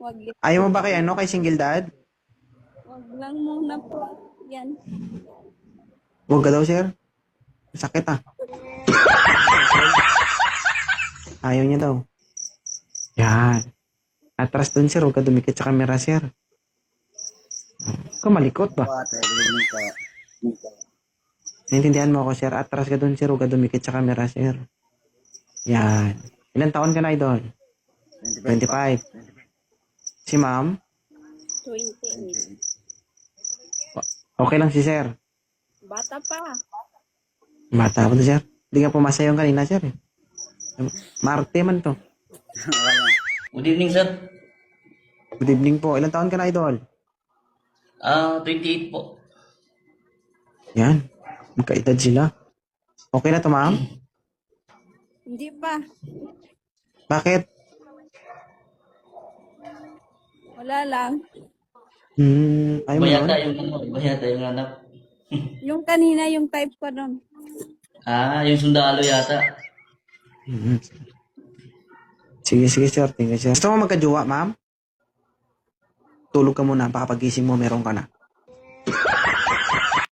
Wag yan. Ayaw mo ba kay ano, kay single dad? Wag lang muna po. Yan. Huwag ka daw, sir. Sakit ah. Ayaw niya daw. Yan. Atras dun, sir. Huwag ka dumikit sa camera, sir. Huwag ka malikot ba? Naintindihan mo ako, sir. Atras ka dun, sir. Huwag ka dumikit sa camera, sir. Yan. Ilan taon ka na, idol? 25. Si ma'am? 28. Okay lang si sir. Bata pa. Bata pa to, sir. Hindi nga pumasa yung kanina, sir. Marte man to. Good evening, sir. Good evening po. Ilan taon ka na, idol? 28 po. Yan. Magkaedad sila. Okay na to, ma'am? Hindi pa. Bakit? Wala lang. Ayaw mo Iba nun? yata yung ano, iba yata yung anak. Yung kanina, yung type ko nun. Yung sundalo yata. Mhm. Sige, sige, sir. Tingnan, sir. Gusto mo magkajowa, ma'am? Tulog ka muna. Baka pagising mo, meron ka na.